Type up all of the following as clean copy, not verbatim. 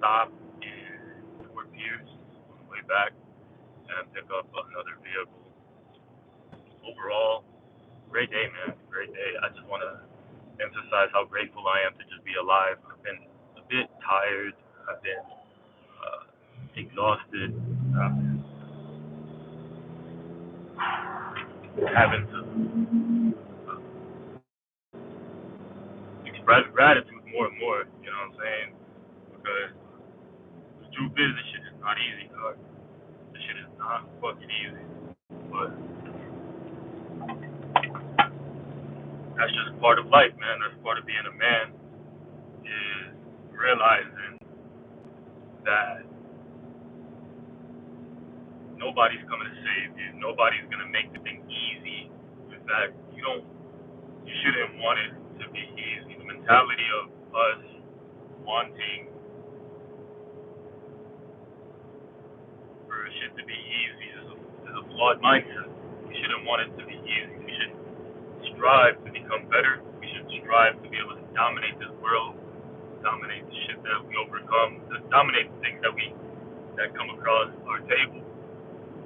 stop in Fort Pierce on the way back and pick up another vehicle. Overall, great day, man. Great day. I just want to emphasize how grateful I am to just be alive. I've been a bit tired. I've been exhausted. I've been having to express gratitude more and more. You know what I'm saying? Because the truth is, this shit is not easy, dog. This shit is not fucking easy. But that's just part of life, man. That's part of being a man. Is realizing that nobody's coming to save you. Nobody's gonna make the thing easy. In fact, you shouldn't want it to be easy. The mentality of us wanting for shit to be easy is a flawed mindset. We shouldn't want it to be easy. We should strive to become better. We should strive to be able to dominate this world, dominate the shit that we overcome, to dominate the things that come across our table,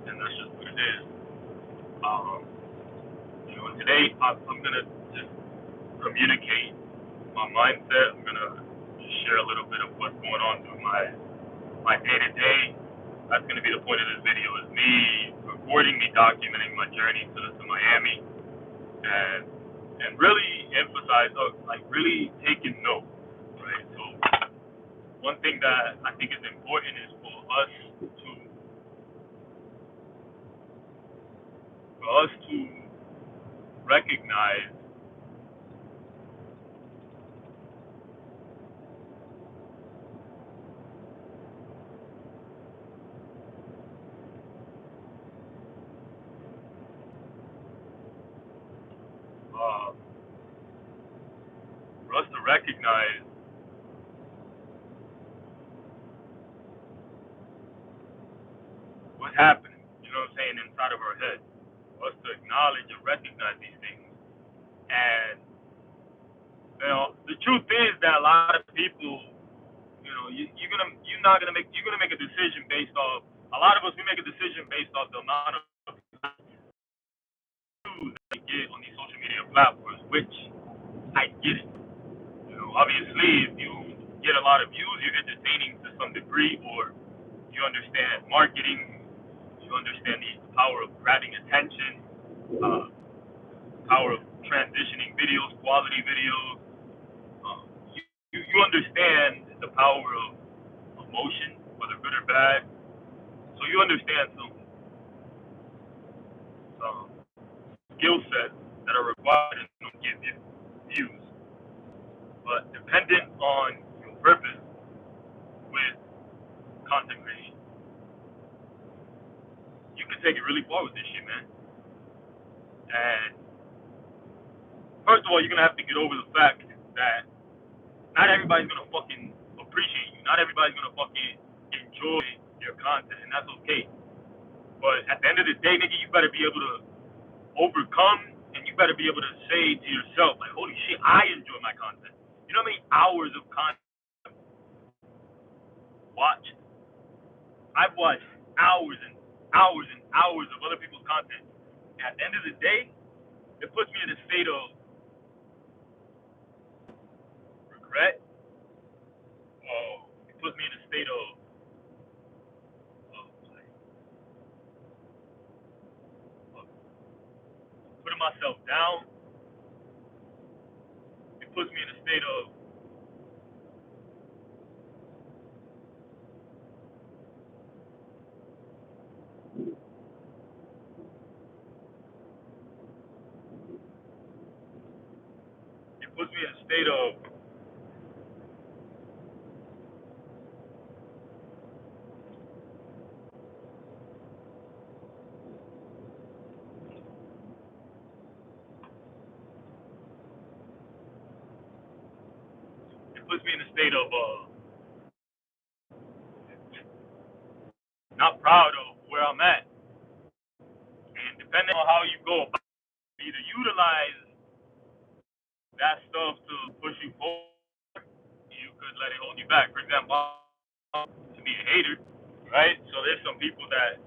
and that's just what it is. Um, today I'm gonna just communicate my mindset. I'm gonna just share a little bit of what's going on through my day to day. That's gonna be the point of this video, is me recording, me documenting my journey to Miami, and really emphasize, like really taking note, right? So one thing that I think is important is for us to recognize uh, for us to recognize what's happening, you know what I'm saying, inside of our head. For us to acknowledge and recognize these things. And the truth is that a lot of people, you're gonna make a decision based off. A lot of us, we make a decision based off the amount of views that we get on these social media platforms, which I get it. Obviously, if you get a lot of views, you're entertaining to some degree, or you understand marketing, you understand the power of grabbing attention, uh, power of transitioning videos, quality videos. You understand the power of emotion, whether good or bad. So you understand some skill sets that are required to give you views. But dependent on your purpose with content creation, you can take it really far with this shit, man. And first of all, you're gonna have to get over the fact that not everybody's gonna fucking appreciate you. Not everybody's gonna fucking enjoy your content, and that's okay. But at the end of the day, nigga, you better be able to overcome, and you better be able to say to yourself, like, holy shit, I enjoy my content. You know how many hours of content I've watched? I've watched hours and hours and hours of other people's content. At the end of the day, it puts me in a state of regret. It puts me in a state like, of putting myself down. It puts me in a state of it puts me in a state of it puts me in a state of not proud of where I'm at. And depending on how you go about it, either utilize that stuff to push you forward, you could let it hold you back. For example, to be a hater, right? So there's some people that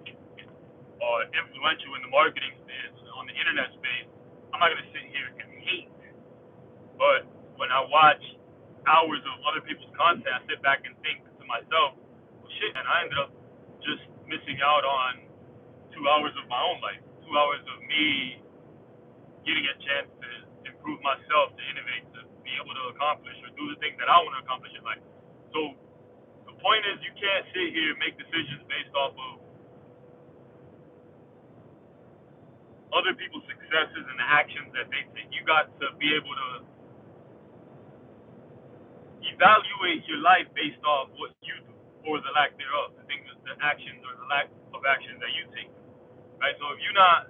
are influential in the marketing space, on the internet space. I'm not gonna sit here and hate, but when I watch hours of other people's content, I sit back and think to myself, well, shit, and I ended up just missing out on 2 hours of my own life, 2 hours of me getting a chance to improve myself, to innovate, to be able to accomplish or do the things that I want to accomplish in life. So the point is, you can't sit here and make decisions based off of other people's successes and the actions that they take. You got to be able to evaluate your life based off what you do or the lack thereof, the things, the actions or the lack of actions that you take. Right. So if you're not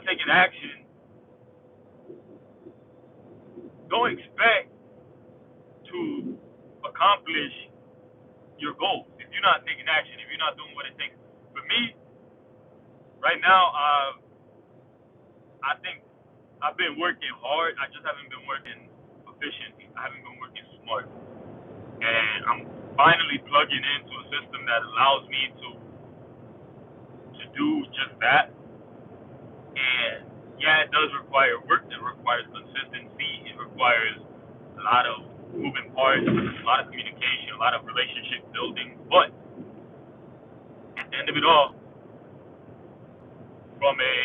taking action, don't expect to accomplish your goals. If you're not taking action, if you're not doing what it takes. For me, right now, I think I've been working hard. I just haven't been working efficiently. I haven't been working smart. And I'm finally plugging into a system that allows me to do just that. And yeah, it does require work. It requires consistency. It requires a lot of moving parts, a lot of communication, a lot of relationship building. But at the end of it all, from a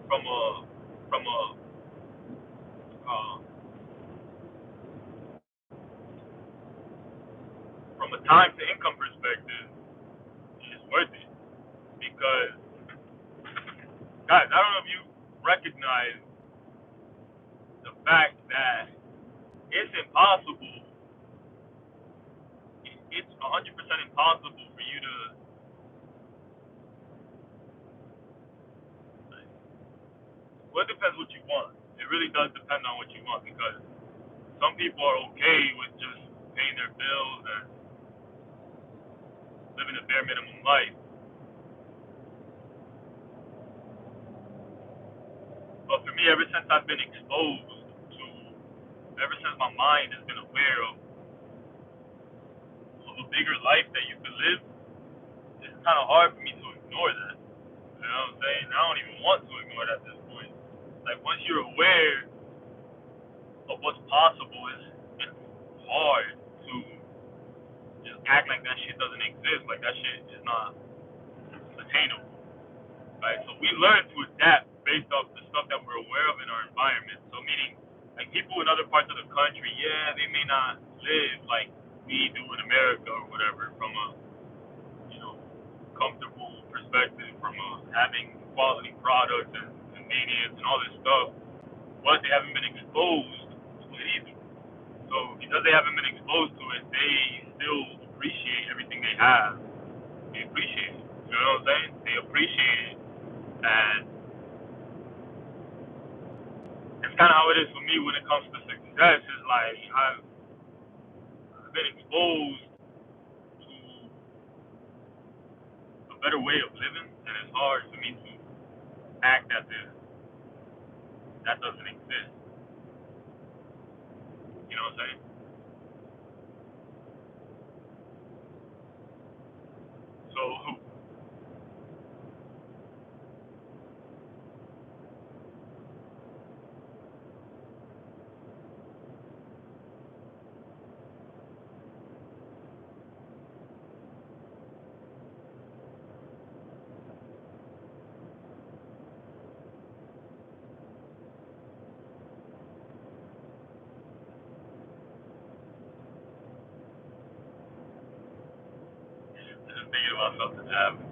from a from a uh, from a time to income perspective, it's worth it because guys, I don't know if you recognize the fact that it's impossible. It's 100% impossible for you to. Well, it depends what you want. It really does depend on what you want because some people are okay with just paying their bills and living a bare minimum life. But for me, ever since my mind has been aware of a bigger life that you could live, it's kind of hard for me to ignore that. You know what I'm saying? I don't even want to ignore it at this point. Like once you're aware of what's possible, it's hard to just act like that shit doesn't exist, like that shit is not attainable, right? So we learn to adapt based off the stuff that we're aware of in our environment. So meaning, like people in other parts of the country, yeah, they may not live like we do in America or whatever, from a you know comfortable perspective, from having quality products and convenience and all this stuff, but they haven't been exposed to it either. So because they haven't been exposed to it, they still appreciate everything they have. They appreciate it. You know what I'm saying? They appreciate it, and it's kind of how it is for me when it comes to success. Is like I've been exposed to a better way of living, and it's hard for me to act as if that doesn't exist. You know what I'm saying? So just thinking about something that happened.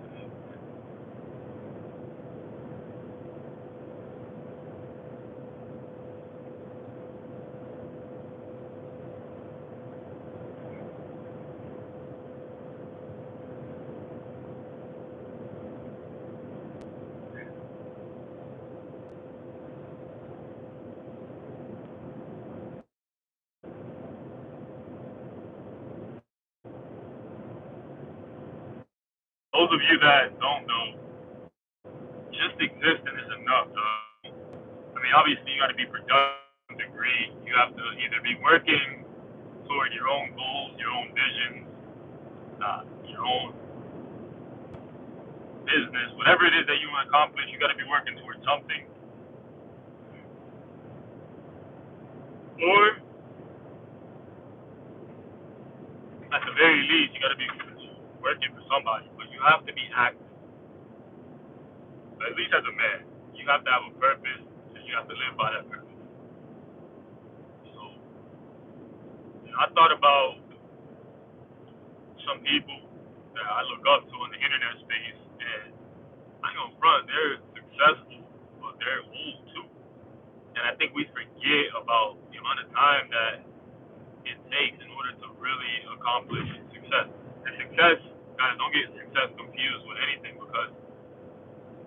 Those of you that don't know, just existing is enough. I mean, obviously you got to be productive. degree, you have to either be working toward your own goals, your own visions, your own business, whatever it is that you want to accomplish. You got to be working towards something, or at the very least, you got to be working for somebody. But you have to be active. At least as a man, you have to have a purpose, and you have to live by that purpose. So, I thought about some people that I look up to in the internet space, and I know front, they're successful, but they're old too. And I think we forget about the amount of time that it takes in order to really accomplish success. And success, guys, don't get success confused with anything, because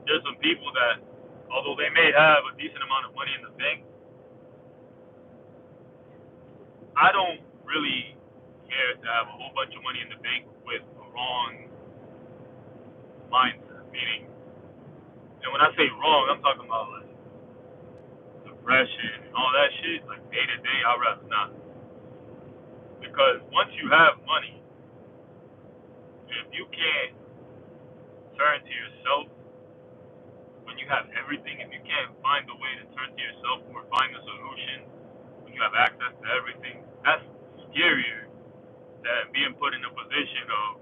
there's some people that, although they may have a decent amount of money in the bank, I don't really care to have a whole bunch of money in the bank with a wrong mindset. Meaning, and when I say wrong, I'm talking about like depression and all that shit. Like day to day, I'd rather not. Because once you have money, if you can't turn to yourself when you have everything, if you can't find a way to turn to yourself or find a solution when you have access to everything, that's scarier than being put in a position of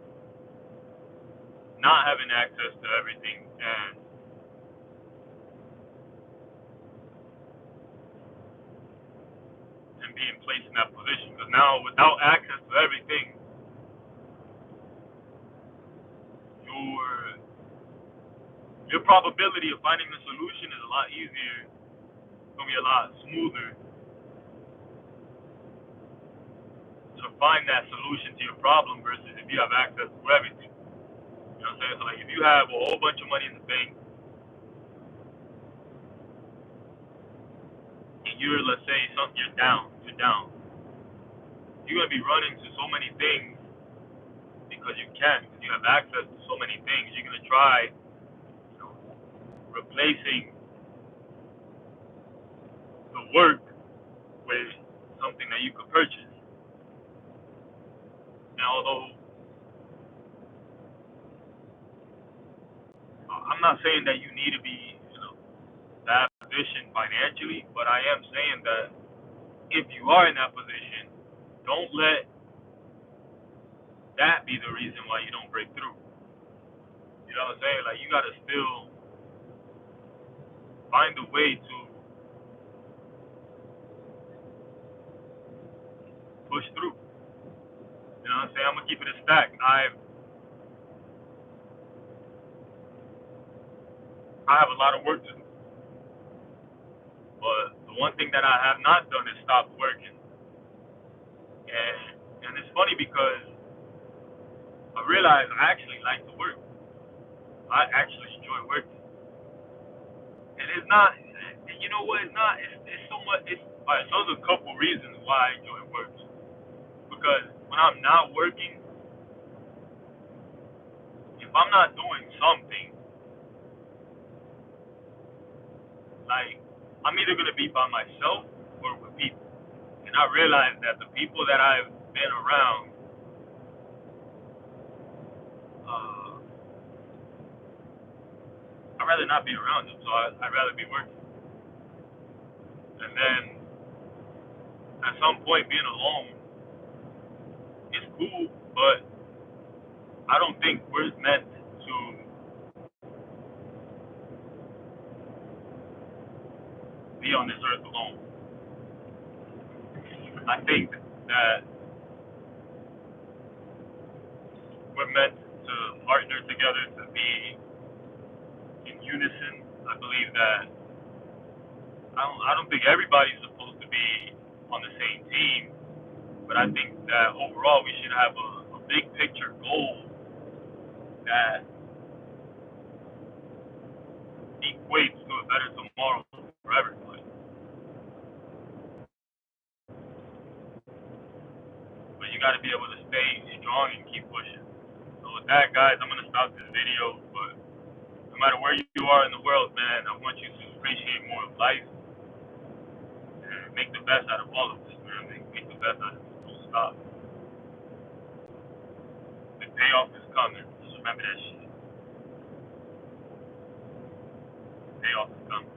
not having access to everything and being placed in that position. Because now, without access to everything, your your probability of finding the solution is a lot easier. It's gonna be a lot smoother to find that solution to your problem versus if you have access to everything. You know what I'm saying? So like if you have a whole bunch of money in the bank and you're, let's say, you're down. You're gonna be running to so many things because you can. Because you have access to so many things. You're gonna try, replacing the work with something that you could purchase. Now, although I'm not saying that you need to be, that position financially, but I am saying that if you are in that position, don't let that be the reason why you don't break through. You know what I'm saying? Like you gotta still find a way to push through. You know what I'm saying? I'm gonna keep it a stack. I have a lot of work to do, but the one thing that I have not done is stop working. And it's funny because I realize I actually like to work. I actually enjoy working, and it's not. You know what? It's not. It's so much. It's all right. So there's a couple reasons why I enjoy working. Because when I'm not working, if I'm not doing something, like I'm either gonna be by myself or with people. And I realize that the people that I've been around, uh, I'd rather not be around them. So I'd rather be working. And then at some point, being alone is cool, but I don't think we're meant to be on this earth alone. I think that we're meant to partner together to be in unison. I believe that I don't think everybody's supposed to be on the same team, but I think that overall we should have a big picture goal that equates to a better tomorrow for everybody. But you got to be able to stay strong and keep pushing. So with that, guys, I'm gonna stop this video. But no matter where you are in the world, man, I want you to appreciate more of life. And make the best out of all of this, man. Make the best out of it. Don't stop. The payoff is coming. Just remember that shit. The payoff is coming.